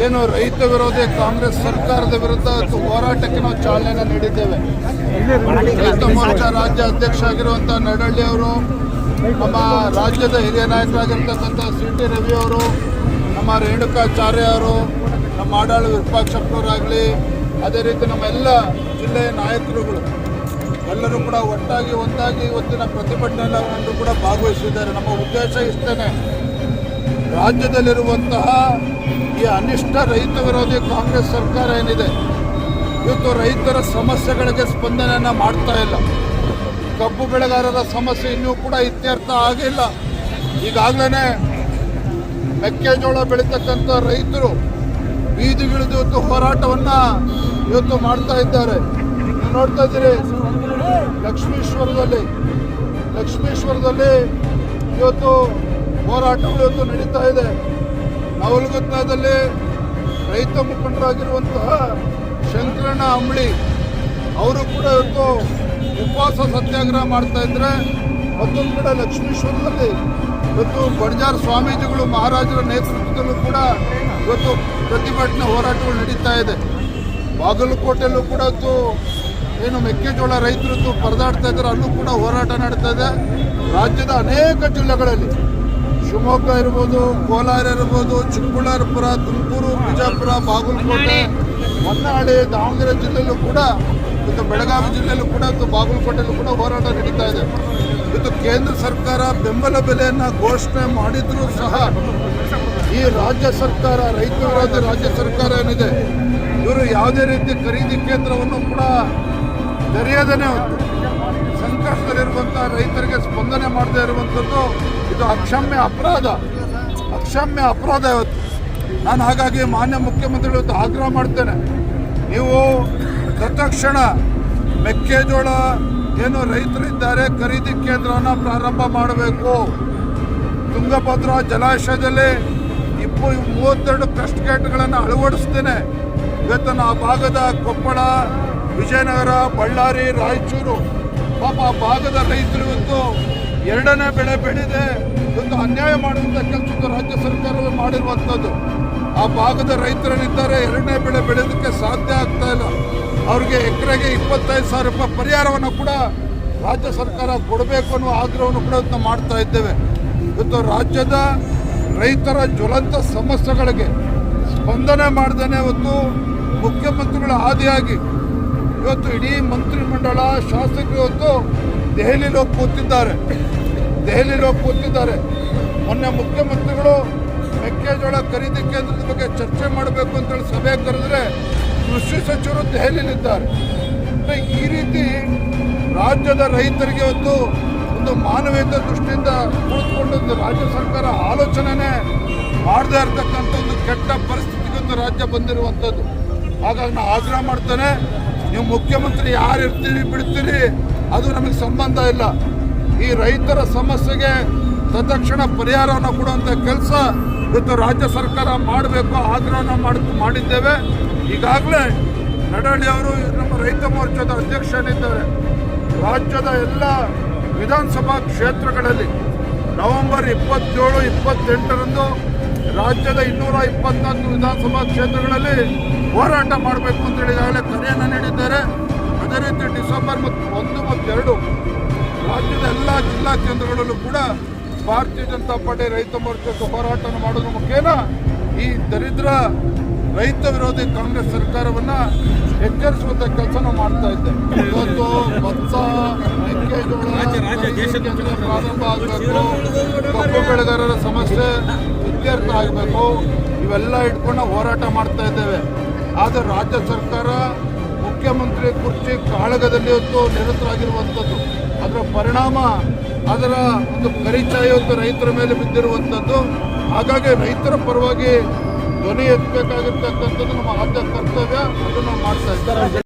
ಏನು ರೈತ ವಿರೋಧಿ ಕಾಂಗ್ರೆಸ್ ಸರ್ಕಾರದ ವಿರುದ್ಧ ಹೋರಾಟಕ್ಕೆ ನಾವು ಚಾಲನೆ ನೀಡಿದ್ದೇವೆ. ರೈತ ಮೋರ್ಚಾ ರಾಜ್ಯ ಅಧ್ಯಕ್ಷ ಆಗಿರುವಂತಹ ನಡಹಳ್ಳಿ ಅವರು, ನಮ್ಮ ರಾಜ್ಯದ ಹಿರಿಯ ನಾಯಕರಾಗಿರ್ತಕ್ಕಂಥ ಸಿ.ಟಿ. ರವಿ ಅವರು, ನಮ್ಮ ರೇಣುಕಾಚಾರ್ಯ ಅವರು, ನಮ್ಮ ಆಡಾಳ ವಿರೂಪಾಕ್ಷಪ್ಪನವರಾಗಲಿ, ಅದೇ ರೀತಿ ನಮ್ಮ ಎಲ್ಲ ಜಿಲ್ಲೆಯ ನಾಯಕರುಗಳು ಎಲ್ಲರೂ ಕೂಡ ಒಟ್ಟಾಗಿ ಒಂದಾಗಿ ಇವತ್ತಿನ ಪ್ರತಿಭಟನೆಯನ್ನು ಕೂಡ ಭಾಗವಹಿಸಿದ್ದಾರೆ. ನಮ್ಮ ಉದ್ದೇಶ ಇಷ್ಟೇ, ರಾಜ್ಯದಲ್ಲಿರುವಂತಹ ಈ ಅನಿಷ್ಟ ರೈತ ವಿರೋಧಿ ಕಾಂಗ್ರೆಸ್ ಸರ್ಕಾರ ಏನಿದೆ, ಇವತ್ತು ರೈತರ ಸಮಸ್ಯೆಗಳಿಗೆ ಸ್ಪಂದನೆಯನ್ನು ಮಾಡ್ತಾ ಇಲ್ಲ. ಕಬ್ಬು ಬೆಳೆಗಾರರ ಸಮಸ್ಯೆ ಇನ್ನೂ ಕೂಡ ಇತ್ಯರ್ಥ ಆಗಿಲ್ಲ. ಈಗಾಗಲೇ ಮೆಕ್ಕೆಜೋಳ ಬೆಳೀತಕ್ಕಂಥ ರೈತರು ಬೀದಿಗಿಳಿದು ಇವತ್ತು ಹೋರಾಟವನ್ನು ಇವತ್ತು ಮಾಡ್ತಾ ಇದ್ದಾರೆ. ನೀವು ನೋಡ್ತಾ ಇದ್ದೀರಿ, ಲಕ್ಷ್ಮೀಶ್ವರದಲ್ಲಿ ಇವತ್ತು ಹೋರಾಟಗಳು ಇವತ್ತು ನಡೀತಾ ಇದೆ. ನವಲಗುಂದದಲ್ಲಿ ರೈತ ಮುಖಂಡರಾಗಿರುವಂತಹ ಶಂಕರಣ್ಣ ಅಂಬಳಿ ಅವರು ಕೂಡ ಇವತ್ತು ಉಪವಾಸ ಸತ್ಯಾಗ್ರಹ ಮಾಡ್ತಾ ಇದ್ರೆ, ಮತ್ತೊಂದು ಕಡೆ ಲಕ್ಷ್ಮೀಶ್ವರದಲ್ಲಿ ಇವತ್ತು ಬಣಜಾರ ಸ್ವಾಮೀಜಿಗಳು ಮಹಾರಾಜರ ನೇತೃತ್ವದಲ್ಲೂ ಕೂಡ ಇವತ್ತು ಪ್ರತಿಭಟನೆ ಹೋರಾಟಗಳು ನಡೀತಾ ಇದೆ. ಬಾಗಲಕೋಟೆಯಲ್ಲೂ ಕೂಡ ಇವತ್ತು ಏನು ಮೆಕ್ಕೆಜೋಳ ರೈತರದ್ದು ಪರದಾಡ್ತಾ ಇದ್ದಾರೆ, ಅಲ್ಲೂ ಕೂಡ ಹೋರಾಟ ನಡೀತಾ ಇದೆ. ರಾಜ್ಯದ ಅನೇಕ ಜಿಲ್ಲೆಗಳಲ್ಲಿ, ಶಿವಮೊಗ್ಗ ಇರ್ಬೋದು, ಕೋಲಾರ ಇರ್ಬೋದು, ಚಿಕ್ಕಬಳ್ಳಾಪುರ, ತುಮಕೂರು, ಬಿಜಾಪುರ, ಬಾಗಲಕೋಟೆ, ಹೊನ್ನಾಳಿ, ದಾವಣಗೆರೆ ಜಿಲ್ಲೆಯಲ್ಲೂ ಕೂಡ, ಮತ್ತು ಬೆಳಗಾವಿ ಜಿಲ್ಲೆಯಲ್ಲೂ ಕೂಡ, ಬಾಗಲಕೋಟೆಯಲ್ಲೂ ಕೂಡ ಹೋರಾಟ ನಡೀತಾ ಇದೆ. ಇದು ಕೇಂದ್ರ ಸರ್ಕಾರ ಬೆಂಬಲ ಬೆಲೆಯನ್ನು ಘೋಷಣೆ ಮಾಡಿದ್ರೂ ಸಹ ಈ ರಾಜ್ಯ ಸರ್ಕಾರ, ರೈತ ವಿರೋಧಿ ರಾಜ್ಯ ಸರ್ಕಾರ ಏನಿದೆ, ಇವರು ಯಾವುದೇ ರೀತಿ ಖರೀದಿ ಕೇಂದ್ರವನ್ನು ಕೂಡ ತೆರೆಯದೇ ಸಂಕಷ್ಟದಲ್ಲಿರುವಂಥ ರೈತರಿಗೆ ಸ್ಪಂದನೆ ಮಾಡದೇ ಇರುವಂಥದ್ದು ಇದು ಅಕ್ಷಮ್ಯ ಅಪರಾಧ ಇವತ್ತು. ನಾನು ಹಾಗಾಗಿ ಮಾನ್ಯ ಮುಖ್ಯಮಂತ್ರಿಗಳು ಇವತ್ತು ಆಗ್ರಹ ಮಾಡ್ತೇನೆ, ನೀವು ತತ್ಕ್ಷಣ ಮೆಕ್ಕೆಜೋಳ ಏನು ರೈತರಿದ್ದಾರೆ ಖರೀದಿ ಕೇಂದ್ರವನ್ನು ಪ್ರಾರಂಭ ಮಾಡಬೇಕು. ತುಂಗಭದ್ರಾ ಜಲಾಶಯದಲ್ಲಿ 32 ಕ್ರಸ್ಟ್ ಗೇಟ್ಗಳನ್ನು ಅಳವಡಿಸ್ತೇನೆ. ಇವತ್ತು ಆ ಭಾಗದ ಕೊಪ್ಪಳ, ವಿಜಯನಗರ, ಬಳ್ಳಾರಿ, ರಾಯಚೂರು ಪಾಪ ಆ ಭಾಗದ ರೈತರು ಇವತ್ತು ಎರಡನೇ ಬೆಳೆ ಬೆಳೆದೆ ಇವತ್ತು ಅನ್ಯಾಯ ಮಾಡುವಂಥ ಕೆಲಸ ರಾಜ್ಯ ಸರ್ಕಾರವೇ ಮಾಡಿರುವಂಥದ್ದು. ಆ ಭಾಗದ ರೈತರೇನಿದ್ದಾರೆ ಎರಡನೇ ಬೆಳೆ ಬೆಳೆಯೋದಕ್ಕೆ ಸಾಧ್ಯ ಆಗ್ತಾ ಇಲ್ಲ. ಅವ್ರಿಗೆ ಎಕರೆಗೆ 25,000 ರೂಪಾಯಿ ಪರಿಹಾರವನ್ನು ಕೂಡ ರಾಜ್ಯ ಸರ್ಕಾರ ಕೊಡಬೇಕು ಅನ್ನೋ ಆಗ್ರಹವನ್ನು ಕೂಡ ಇವತ್ತು ಮಾಡ್ತಾ ಇದ್ದೇವೆ. ಇವತ್ತು ರಾಜ್ಯದ ರೈತರ ಜ್ವಲಂತ ಸಮಸ್ಯೆಗಳಿಗೆ ಸ್ಪಂದನೆ ಮಾಡ್ದೇನೆ ಇವತ್ತು ಮುಖ್ಯಮಂತ್ರಿಗಳ ಆದಿಯಾಗಿ ಇವತ್ತು ಇಡೀ ಮಂತ್ರಿಮಂಡಲ ಶಾಸಕರು ಇವತ್ತು ದೆಹಲಿಲಿ ಹೋಗಿ ಕೂತಿದ್ದಾರೆ. ಮೊನ್ನೆ ಮುಖ್ಯಮಂತ್ರಿಗಳು ಮೆಕ್ಕೆಜೋಳ ಖರೀದಿ ಕೇಂದ್ರದ ಬಗ್ಗೆ ಚರ್ಚೆ ಮಾಡಬೇಕು ಅಂತೇಳಿ ಸಭೆ ಕರೆದ್ರೆ ಕೃಷಿ ಸಚಿವರು ದೆಹಲಿಯಲ್ಲಿದ್ದಾರೆ. ಈ ರೀತಿ ರಾಜ್ಯದ ರೈತರಿಗೆ ಒಂದು ಮಾನವೀಯತೆ ದೃಷ್ಟಿಯಿಂದ ಕುಳಿತುಕೊಂಡು ರಾಜ್ಯ ಸರ್ಕಾರ ಆಲೋಚನೆ ಮಾಡದೇ ಇರತಕ್ಕಂಥ ಒಂದು ಕೆಟ್ಟ ಪರಿಸ್ಥಿತಿಗೆ ರಾಜ್ಯ ಬಂದಿರುವಂಥದ್ದು. ಹಾಗಾಗಿ ನಾನು ಆಗ್ರಹ ಮಾಡ್ತೇನೆ, ನೀವು ಮುಖ್ಯಮಂತ್ರಿ ಯಾರು ಇರ್ತೀರಿ ಬಿಡ್ತೀರಿ ಅದು ನಮಗೆ ಸಂಬಂಧ ಇಲ್ಲ. ಈ ರೈತರ ಸಮಸ್ಯೆಗೆ ತತ್ಕ್ಷಣ ಪರಿಹಾರವನ್ನು ಕೊಡುವಂಥ ಕೆಲಸ ಇವತ್ತು ರಾಜ್ಯ ಸರ್ಕಾರ ಮಾಡಬೇಕು, ಆಗ್ರಹವನ್ನು ಮಾಡಿದ್ದೇವೆ. ಈಗಾಗಲೇ ನಡಹಳ್ಳಿ ಅವರು ನಮ್ಮ ರೈತ ಮೋರ್ಚಾದ ಅಧ್ಯಕ್ಷನಿದ್ದಾರೆ. ರಾಜ್ಯದ ಎಲ್ಲ ವಿಧಾನಸಭಾ ಕ್ಷೇತ್ರಗಳಲ್ಲಿ ನವೆಂಬರ್ 27, 28ರಂದು ರಾಜ್ಯದ 224 ವಿಧಾನಸಭಾ ಕ್ಷೇತ್ರಗಳಲ್ಲಿ ಹೋರಾಟ ಮಾಡಬೇಕು ಅಂತೇಳಿ ಈಗಾಗಲೇ ಕರೆಯನ್ನು ನೀಡಿದ್ದಾರೆ. ಅದೇ ರೀತಿ ಡಿಸೆಂಬರ್ 1 ಮತ್ತು 2 ರಾಜ್ಯದ ಎಲ್ಲ ಜಿಲ್ಲಾ ಕೇಂದ್ರಗಳಲ್ಲೂ ಕೂಡ ಭಾರತೀಯ ಜನತಾ ಪಾರ್ಟಿ ರೈತ ಮೋರ್ಚಾಕ್ಕೆ ಹೋರಾಟವನ್ನು ಮಾಡೋದ್ರ ಮುಖೇನ ಈ ದರಿದ್ರ ರೈತ ವಿರೋಧಿ ಕಾಂಗ್ರೆಸ್ ಸರ್ಕಾರವನ್ನು ಎಚ್ಚರಿಸುವಂಥ ಕೆಲಸ ನಾವು ಮಾಡ್ತಾ ಇದ್ದೇವೆ. ಇವತ್ತು ಭತ್ತ, ಮೆಕ್ಕೆಜೋಳ ಪ್ರಾರಂಭ ಆಗಬೇಕು, ಕಬ್ಬು ಬೆಳೆಗಾರರ ಸಮಸ್ಯೆ ಇತ್ಯರ್ಥ ಆಗಬೇಕು, ಇವೆಲ್ಲ ಇಟ್ಕೊಂಡು ಹೋರಾಟ ಮಾಡ್ತಾ ಇದ್ದೇವೆ. ಆದರೆ ರಾಜ್ಯ ಸರ್ಕಾರ ಮುಖ್ಯಮಂತ್ರಿ ಕುರ್ಚಿ ಕಾಳಗದಲ್ಲಿ ಇವತ್ತು ನಿರತರಾಗಿರುವಂಥದ್ದು, ಅದರ ಪರಿಣಾಮ, ಅದರ ಒಂದು ಪರಿಚಯ ಇವತ್ತು ರೈತರ ಮೇಲೆ ಬಿದ್ದಿರುವಂಥದ್ದು. ಹಾಗಾಗಿ ರೈತರ ಪರವಾಗಿ ಧ್ವನಿ ಎತ್ತಬೇಕಾಗಿರ್ತಕ್ಕಂಥದ್ದು ನಮ್ಮ ಆದ್ಯ ಕರ್ತವ್ಯ, ಅದನ್ನು ಮಾಡ್ತಾ ಇದ್ದಾರೆ.